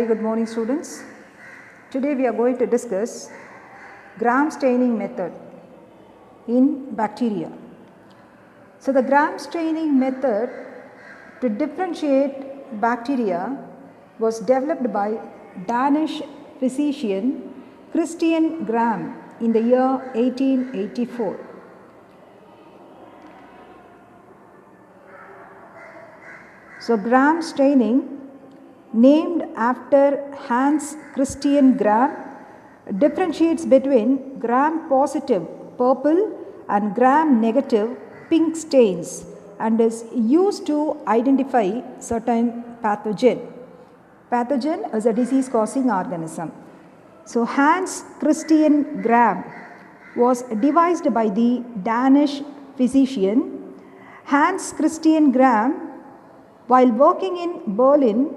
Very good morning, students. Today we are going to discuss Gram staining method in bacteria. So the Gram staining method to differentiate bacteria was developed by Danish physician Christian Gram in the year 1884. So Gram staining, named after Hans Christian Gram, differentiates between Gram positive purple and Gram negative pink stains and is used to identify certain pathogen. Pathogen is a disease causing organism. So Hans Christian Gram was devised by the Danish physician Hans Christian Gram while working in Berlin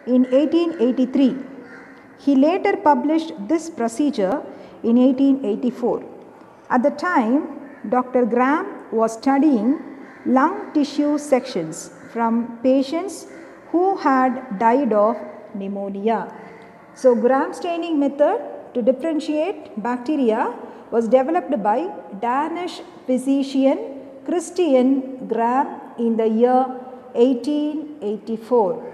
in 1883. He later published this procedure in 1884. At the time, Dr. Gram was studying lung tissue sections from patients who had died of pneumonia. So, Gram staining method to differentiate bacteria was developed by Danish physician Christian Gram in the year 1884.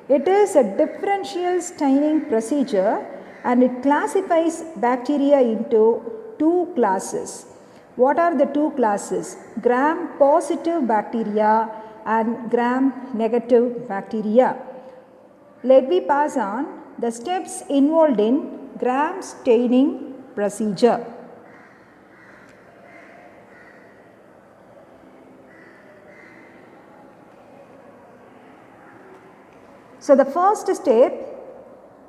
It is a differential staining procedure and it classifies bacteria into two classes. What are the two classes? Gram positive bacteria and Gram negative bacteria. Let me pass on the steps involved in Gram staining procedure. So the first step,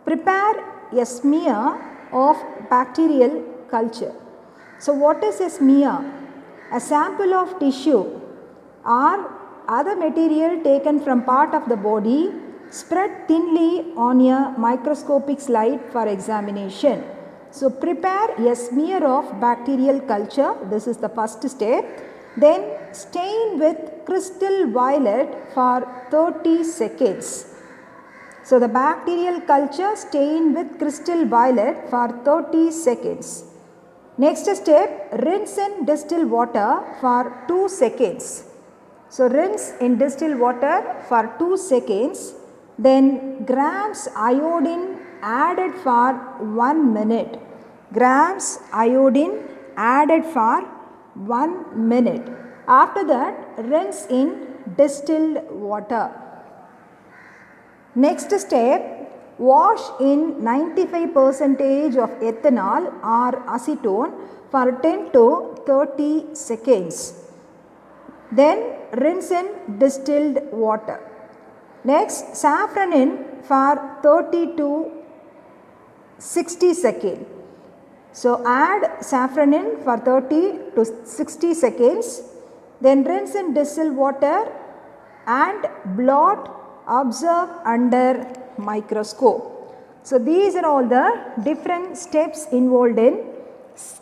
prepare a smear of bacterial culture. So what is a smear? A sample of tissue or other material taken from part of the body spread thinly on a microscopic slide for examination. So prepare a smear of bacterial culture. This is the first step. Then stain with crystal violet for 30 seconds. So the bacterial culture stain with crystal violet for 30 seconds. Next step, rinse in distilled water for 2 seconds. So rinse in distilled water for 2 seconds. Then grams iodine added for 1 minute. Grams iodine added for 1 minute. After that, rinse in distilled water. Next step, wash in 95% of ethanol or acetone for 10 to 30 seconds. Then rinse in distilled water. Next, saffron in for 30 to 60 seconds. So add saffron in for 30 to 60 seconds. Then rinse in distilled water and blot. Observe under microscope. So these are all the different steps involved in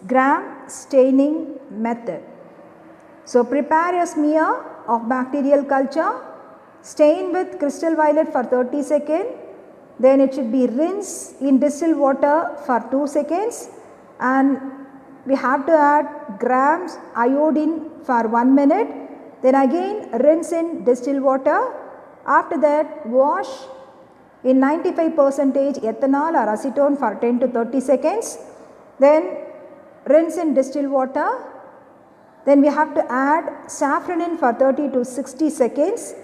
Gram staining method. So prepare a smear of bacterial culture, stain with crystal violet for 30 seconds, then it should be rinsed in distilled water for 2 seconds and we have to add grams iodine for 1 minute, then again rinse in distilled water. After that, wash in 95% ethanol or acetone for 10 to 30 seconds. Then rinse in distilled water. Then we have to add saffron in for 30 to 60 seconds.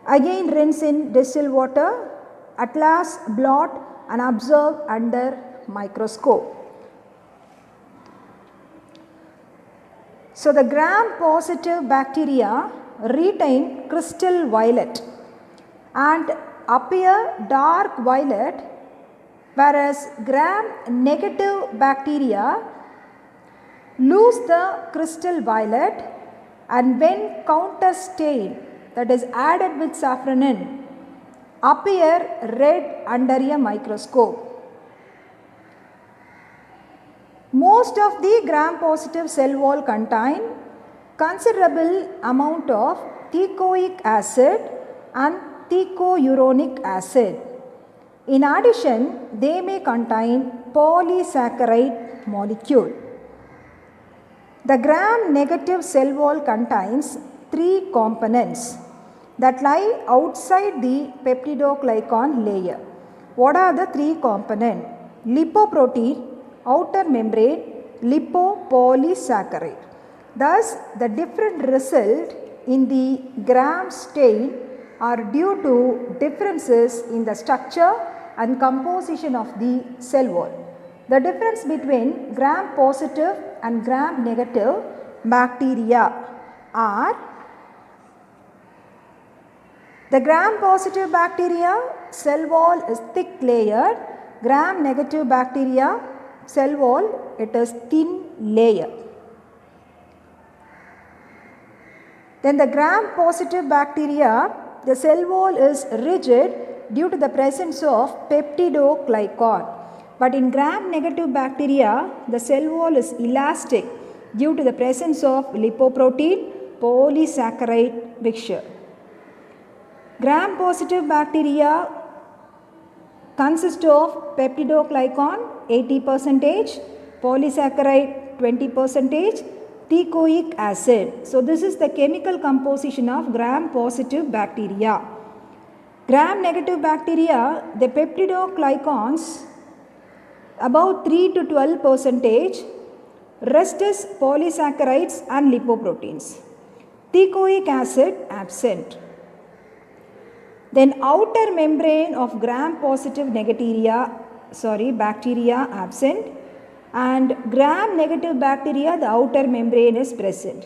Again rinse in distilled water. At last blot and observe under microscope. So the Gram positive bacteria retain crystal violet and appear dark violet, whereas Gram negative bacteria lose the crystal violet and when counter stain, that is added with saffron, appear red under a microscope. Most of the Gram positive cell wall contain considerable amount of teichoic acid and teichouronic acid. In addition, they may contain polysaccharide molecule. The gram-negative cell wall contains three components that lie outside the peptidoglycan layer. What are the three components? Lipoprotein, outer membrane, lipopolysaccharide. Thus, the different result in the gram stain are due to differences in the structure and composition of the cell wall. The difference between gram positive and gram negative bacteria are: the gram positive bacteria cell wall is thick layered, gram negative bacteria cell wall it is thin layer. Then the gram positive bacteria, the cell wall is rigid due to the presence of peptidoglycan. But in gram negative bacteria, the cell wall is elastic due to the presence of lipoprotein polysaccharide mixture. Gram positive bacteria consist of peptidoglycan 80%, polysaccharide 20%, teichoic acid. So this is the chemical composition of gram positive bacteria. Gram negative bacteria, the peptidoglycans about 3 to 12%, rest is polysaccharides and lipoproteins. Teichoic acid absent. Then outer membrane of gram positive bacteria absent, and gram negative bacteria the outer membrane is present.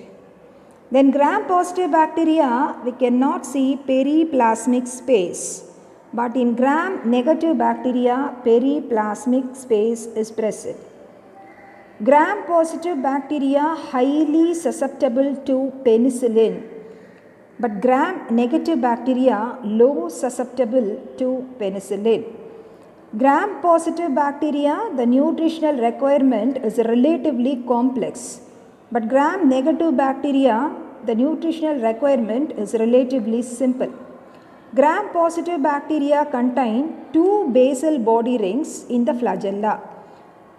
Then gram positive bacteria we cannot see periplasmic space, but in gram negative bacteria periplasmic space is present. Gram positive bacteria highly susceptible to penicillin, but gram negative bacteria low susceptible to penicillin. Gram positive bacteria, the nutritional requirement is relatively complex, but gram negative bacteria, the nutritional requirement is relatively simple. Gram positive bacteria contain 2 basal body rings in the flagella.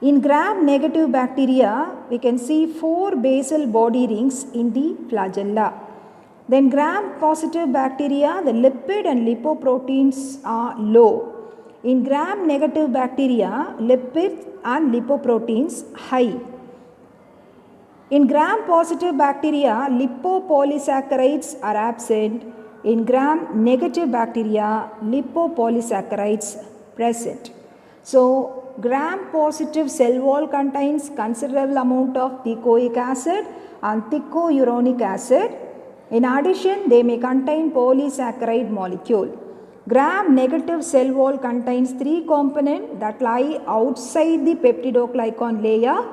In gram negative bacteria, we can see 4 basal body rings in the flagella. Then gram positive bacteria, the lipid and lipoproteins are low. In gram negative bacteria, lipids and lipoproteins high. In gram positive bacteria, lipopolysaccharides are absent. In gram negative bacteria, lipopolysaccharides present. So, gram positive cell wall contains considerable amount of teichoic acid and teichouronic acid. In addition, they may contain polysaccharide molecule. Gram negative cell wall contains 3 components that lie outside the peptidoglycan layer.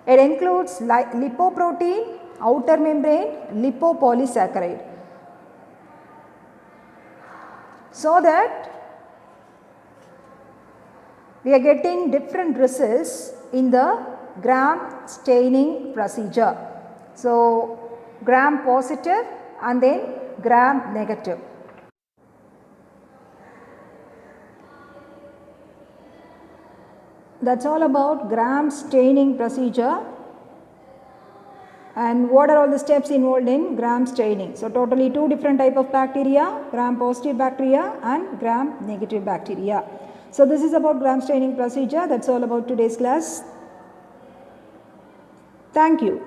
It includes lipoprotein, outer membrane, lipopolysaccharide. So that we are getting different results in the gram staining procedure. So, gram positive and then gram negative. That's all about gram staining procedure and what are all the steps involved in gram staining. So, totally 2 different type of bacteria, gram positive bacteria and gram negative bacteria. So, this is about gram staining procedure. That's all about today's class. Thank you.